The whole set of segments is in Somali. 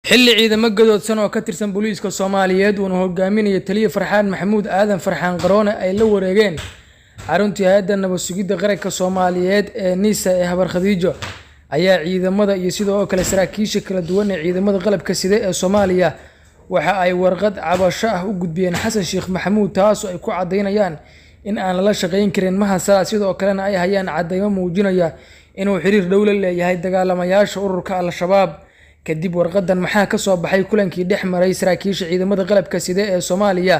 xilli ciidamo gadoodsan oo ka tirsan booliiska Soomaaliyeed uu hogaaminayo taliye Farxaan Maxamuud Aadan Farxaan Qaroone ay la wareegeen xaruntii hay'adda nabad sugidda qaranka Soomaaliyeed ee NISA ee Habar Khadiijo ayaa ciidamada iyo sidoo kale saraakiisha kala duwan ee ciidamada qalabka sida ee Soomaaliya waxa ay warqad cabasho ah u gudbiyeen Xasan Sheekh Maxamuud taas oo ay ku cadeynayaan in aan la shaqeyn karin mahasala sidoo kalena ay hayaan cadeymo muujinaya inuu xiriir dhow la leeyahay dagaalamayaasha ururka Al-Shabaab kadib warqadan maxaa ka soo baxay kulankii dhexmaray saraakiisha ciidamada qalabka sida ee Soomaaliya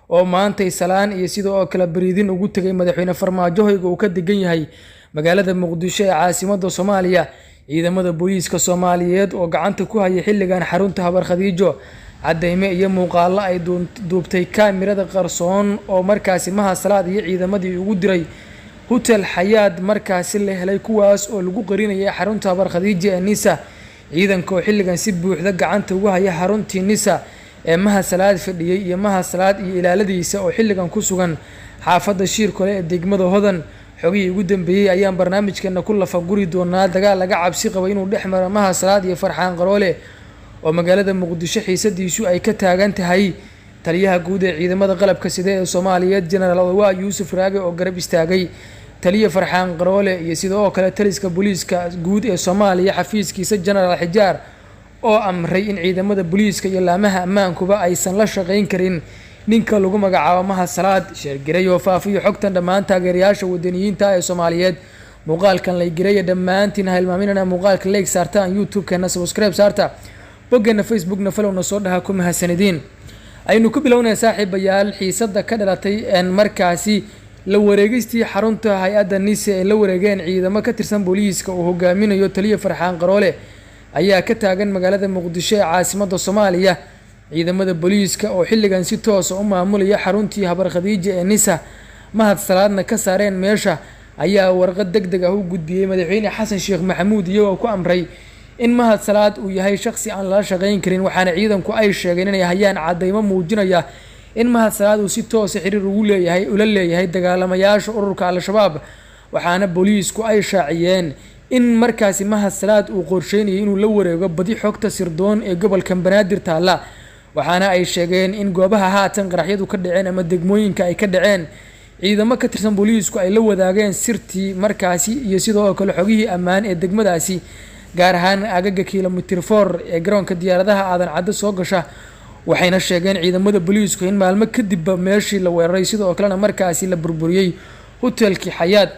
oo maantay salaan iyo sidoo kale bariidin ugu tagay madaxweyne Farmaajo uu ka degan yahay magaalada Muqdisho ee caasimadda Soomaaliya ciidamada booliiska Soomaaliyeed oo gacanta ku haya xilligan xarunta Habar Khadiijo cadeymo iyo muuqaalo ay duubtay kaamirada qarsoon oo markaasi mahasalaad iyo ciidamadii ugu diray hotel Xayaad markaasi la helay kuwaas oo lagu qarinayay xarunta Habar Khadiijo ee NISA ciidanka oo xilligan si buuxda gacanta ugu haya xaruntii NISA ee mahasalaad fadhiyay iyo mahasalaad iyo ilaaladiisa oo xilligan ku sugan xaafadda Shiirkole ee degmada Hodan xogii ugu dambeeyay ayaan barnaamijkeena ku lafa guri doonaa dagaal laga cabsi qabo inuu dhexmaro mahasalaad iyo Farxaan Qaroole oo magaalada Muqdisho xiisadiisu ay ka taagan tahay taliyaha guud ee ciidamada qalabka sida ee Soomaaliyeed General Odwa Yuusuf Raage oo garab istaagay taliye Farxaan Qaroole iyo sidoo kale taliska booliiska guud ee Soomaaliya xafiiskiisa General Xijaar oo amray in ciidamada booliiska iyo laamaha ammaankuba aysan la shaqeyn karin ninka lagu magacaabo mahasalaad sheergiray oo faafiyo xogtan dhammaan taageerayaasha wadaniyiinta ee Soomaaliyeed muuqaalkan la giray dhammaantiin halmaaminana muuqaalka like saartaan YouTube-kana subscribe saarta boggeena Facebook-na follow-na soo dhaha ku mahadsanidin aynu ku bilownaa saaxiibayaal xiisada ka dhalatay in markaasi la wareegistii xarunta hay'adda NISA ee la wareegeen ciidamo ka tirsan booliiska oo hogaaminayo taliye Farxaan Qaroole ayaa ka taagan magaalada Muqdisho ee caasimadda Soomaaliya ciidamada booliiska oo xilligan si toos ah u maamulaya xaruntii Habar Khadiijo ee NISA mahasalaadna ka saareen meesha ayaa warqad degdeg ah u gudbiyay madaxweyne Xasan Sheekh Maxamuud iyagoo ku amray in mahasalaad uu yahay shakhsi aan la shaqeyn karin waxaana ciidanku ay sheegeen inay hayaan cadeymo muujinaya in mahasalaad uu si toos ah xiriir ugu leeyahay dagaalamayaasha ururka Al-Shabaab waxaana booliisku ay shaaciyeen in markaasi mahasalaad uu qorsheynayay inuu la wareego badi xogta sirdoon ee gobolka Banaadir taala waxaana ay sheegeen in goobaha haatan qaraxyadu ka dhaceen ama degmooyinka ay ka dhaceen ciidamo ka tirsan booliisku ay la wadaageen sirtii markaasi iyo sidoo kale xogihii ammaan ee degmadaasi gaar ahaan agaga kilomitir 4 ee garoonka diyaaradaha aadan cadda soo gasha waxayna sheegeen ciidamada booliisku in maalmo kadib meeshii la weeraray sidoo kalena markaasi la burburiyay hotelkii Xayaad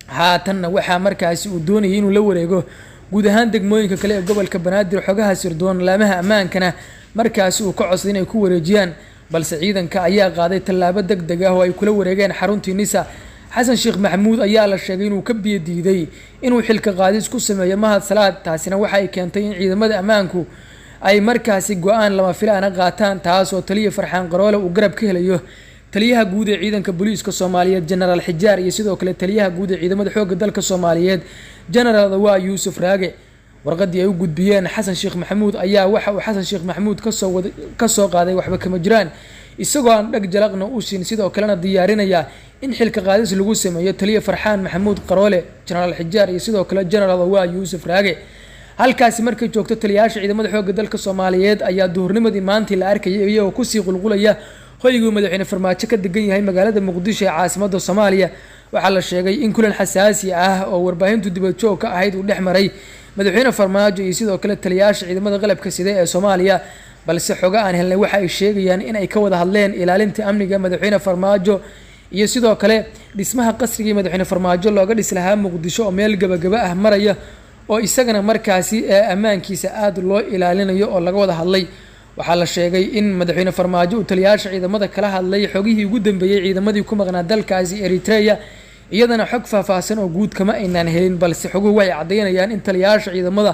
haatanna waxa markaasi uu doonayay inuu la wareego guud ahaan degmooyinka kale ee gobolka Banaadir xogaha sirdoon laamaha ammaankana markaasi uu ka codsaday inay ku wareejiyaan balse ciidanka ayaa qaaday tallaabo degdeg ah oo ay kula wareegeen xaruntii NISA Xasan Sheekh Maxamuud ayaa la sheegay inuu ka biyadiiday inuu xilka qaadis ku sameeyo mahasalaad taasina waxa ay keentay in ciidamada ammaanku ay markaasi go'aan lama filaan qaataan taas oo taliye Farxaan Qaroole uu garab ka helayo taliyaha guud ee ciidanka booliiska Soomaaliyeed General Xijaar iyo sidoo kale taliyaha guud ee ciidamada xoogga dalka Soomaaliyeed General Odwa Yuusuf Raage warqadii ay u gudbiyeen Xasan Sheekh Maxamuud ayaa waxa uu Xasan Sheekh Maxamuud ka soo qaaday waxba kama jiraan isagoo aan dhag jalaqna u siin sidoo kalena diyaarinaya in xilka qaadis lagu sameeyo taliye Farxaan Maxamuud Qaroole General Xijaar iyo sidoo kale General Odwa Yuusuf Raage halkaasi markay joogto taliyaasha ciidamada xoogga dalka Soomaaliyeed ayaa duhurnimadii maanta la arkayay iyagoo ku sii qulqulaya hoyga madaxweyne Farmaajo ka degan yahay magaalada Muqdisho ee caasimadda Soomaaliya waxa la sheegay in kulan xasaasi ah oo warbaahintu dibad joog ka ahayd uu dhexmaray madaxweyne Farmaajo iyo sidoo kale taliyaasha ciidamada qalabka sida ee Soomaaliya balse xoga aan helnay waxa ay sheegayaan in ay ka wada hadleen ilaalinta amniga madaxweyne Farmaajo iyo sidoo kale dhismaha qasriga madaxweyne Farmaajo looga dhis lahaa Muqdisho oo meel gabagaba ah maraya oo isagana markaasi ammaankiisa aad loo ilaalinayo oo laga wada hadlay waxa la sheegay in madaxweyne Farmaajo uu taliyaasha ciidamada kala hadlay xogihii ugu dambeeyay ciidamadii ku maqnaa dalkaasi Eritrea iyadana xog faahfaahsan oo guud kama aynaan helin balse xoguhu waxay cadeynayaan in taliyaasha ciidamada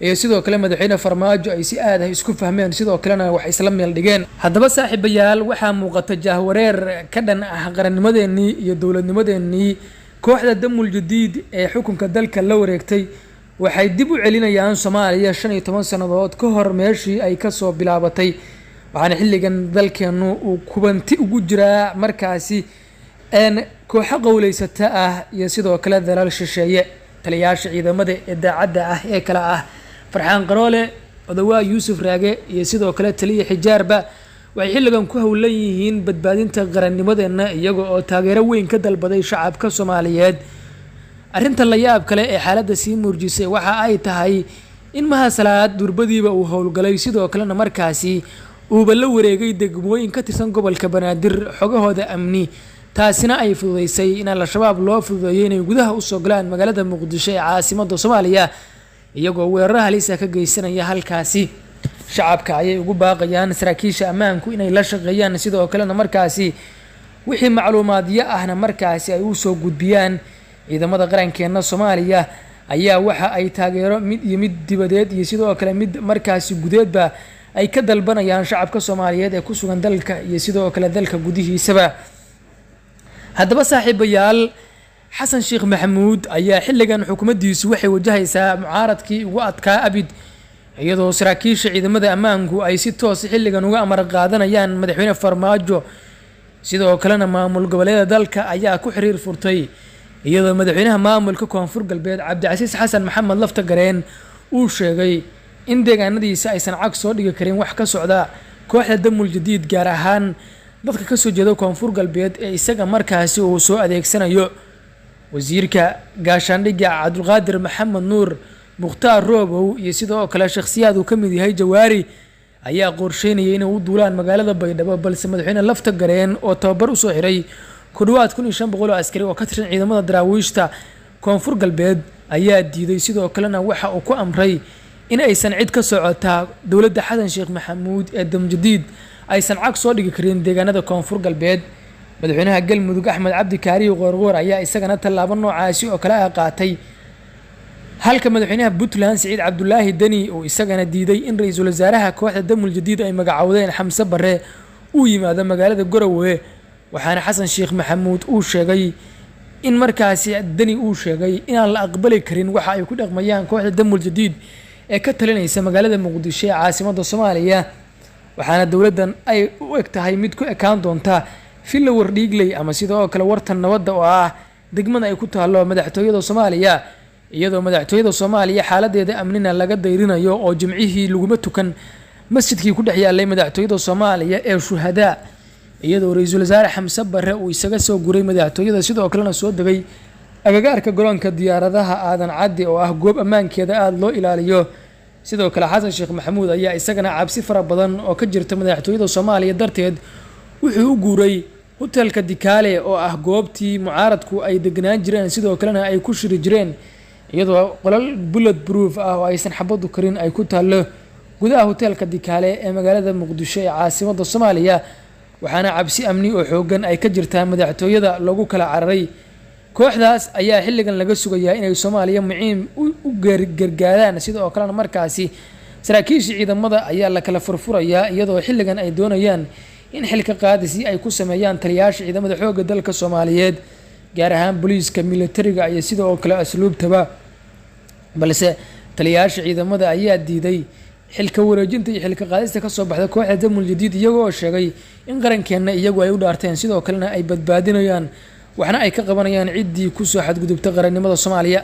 iyo sidoo kale madaxweyne Farmaajo ay si aad ah isku fahmeen sidoo kalena wax isla meel dhigeen haddaba saaxiibayaal waxa muuqata jahwareer ka dhan ah qarannimadeenii iyo dawladnimadeenii kooxda Damul Jadiid ee xukunka dalka la wareegtay waxay dib u celinayaan Soomaaliya 15 sanadood ka hor meeshii ay ka soo bilaabatay waxaana xilligan dalkeenu uu kubanti ugu jiraa markaasi kooxo qowleysata ah iyo sidoo kale dalal shisheeye taliyaasha ciidamada ee daacadda ah ee kala ah Farxaan Qaroole odawaa yuusuf raage iyo sidoo kale taliya xijaarba waxay xilligan ku howlan yihiin badbaadinta qarannimadeena iyaga oo taageero weyn ka dalbaday shacabka Soomaaliyeed. arrinta la yaab kale ee xaaladda sii muujisay waxa ay tahay in Mahad Salaad durbadiiba uu howlgalay sidoo kalena markaasi uu la wareegay degmooyin ka tirsan gobolka Banaadir xogahooda amni, taasina ay fududeysay in al-shabaab loo fududeeyay inay gudaha u soo galaan magaalada Muqdisho ee caasimadda Soomaaliya iyagoo weerar halis ah ka geysanaya halkaasi. shacabka ayay ugu baaqayaan saraakiisha ammaanku inay la shaqeeyaan sidoo kalena markaasi wixii macluumaadyo ahna markaasi ay u soo gudbiyaan ciidamada qarankeena Soomaaliya ayaa waxa ay taageero mid dibadeed iyo sidoo kale mid markaasi gudeedba ay ka dalbanayaan shacabka Soomaaliyeed ee ku sugan dalka iyo sidoo kale dalka gudihiisaba. haddaba saaxiibayaal, xasan sheekh maxamuud ayaa xilligan xukuumaddiisu waxay wajahaysaa mucaaradkii ugu adkaa abid iyadoo saraakiisha ciidamada ammaanku ay si toos xilligan uga amar qaadanayaan madaxweyne Farmaajo. sidoo kalena maamul goboleedyada dalka ayaa ku xiriir furtay iyadoo madaxweynaha maamulka Koonfur Galbeed Cabdicasiis Xasan Maxamed Laftagareen uu sheegay in deegaanadiisa aysan cag soo dhigi karin wax ka socda kooxda Damul Jadiid, gaar ahaan dadka ka soo jeeda Koonfur Galbeed ee isaga markaasi uu soo adeegsanayo. wasiirka gaashaandhigga Cabdulqaadir Maxamed Nuur Mukhtaar Roobow iyo sidoo kale shakhsiyaad uu ka mid yahay Jawaari ayaa qorsheynayay inay u duulaan magaalada Baydhabo, balse madaxweyne Laftagareen oo tababar u soo xiray ku dhawaad 1500 oo askari oo ka tirsan ciidamada daraawiishta Koonfur Galbeed ayaa diiday. sidoo kalena waxa uu ku amray in aysan cid ka socota dowladda Xasan Sheekh Maxamuud ee Damul Jadiid aysan cag soo dhigi karin deegaanada Koonfur Galbeed. madaxweynaha Galmudug Axmed Cabdi Kaariyo Qoorqoor ayaa isagana tallaabo noocaasi oo kale ah qaatay, halka madaxweynaha Puntland Siciid Cabdullaahi Dani uu isagana diiday in ra'iisul wasaaraha kooxda Damul Jadiid ay magacaawdeen Xamse Barre uu yimaado magaalada Garowe. waxaana Xasan Sheekh Maxamuud uu sheegay in markaasi Dani uu sheegay inaan la aqbali karin waxa ay ku dhaqmayaan kooxda Damul Jadiid ee ka talinaysa magaalada Muqdisho ee caasimadda Soomaaliya. waxaana dowladdan ay u egtahay mid ku ekaan doonta Villa Wardhiigley ama sidoo kale wartan nabadda oo ah degmada ay ku taalo madaxtooyada Soomaaliya, iyadoo madaxtooyada Soomaaliya xaaladeeda amnina laga dayrinayo oo jimcihii laguma tukan masjidkii ku dhex yaalay madaxtooyada Soomaaliya ee Shuhada, iyadoo ra'iisul wasaare Xamse Barre uu isaga soo guray madaxtooyada sidoo kalena soo degay agagaarka garoonka diyaaradaha Aadan Cadde oo ah goob ammaankeeda aad loo ilaaliyo. sidoo kale Xasan Sheekh Maxamuud ayaa isagana cabsi fara badan oo ka jirta madaxtooyada Soomaaliya darteed wuxuu u guuray hotelka Dikaale oo ah goobtii mucaaradku ay deganaan jireen sidoo kalena ay ku shiri jireen, iyadoo qolal bullet proof ah oo aysan xabadu karin ay ku taalo gudaha hotelka Dikaale ee magaalada Muqdisho ee caasimadda Soomaaliya. waxaana cabsi amni oo xoogan ay ka jirtaa madaxtooyada lagu kala cararay. kooxdaas ayaa xilligan laga sugayaa inay Soomaaliya muhiim u gargaaraan, sidoo kalena markaasi saraakiisha ciidamada ayaa la kala furfurayaa iyadoo xilligan ay doonayaan in xilka qaadisi ay ku sameeyaan taliyaasha ciidamada xoogga dalka Soomaaliyeed, gaar ahaan booliiska, militariga iyo sidoo kale asluubtaba. balse taliyaasha ciidamada ayaa diiday xilka wareejinta iyo xilka qaadista ka soo baxda kooxda Damul Jadiid iyagoo sheegay in qarankeena iyagu ay u dhaarteen sidoo kalena ay badbaadinayaan waxna ay ka qabanayaan ciddii ku soo xadgudubta qarannimada Soomaaliya.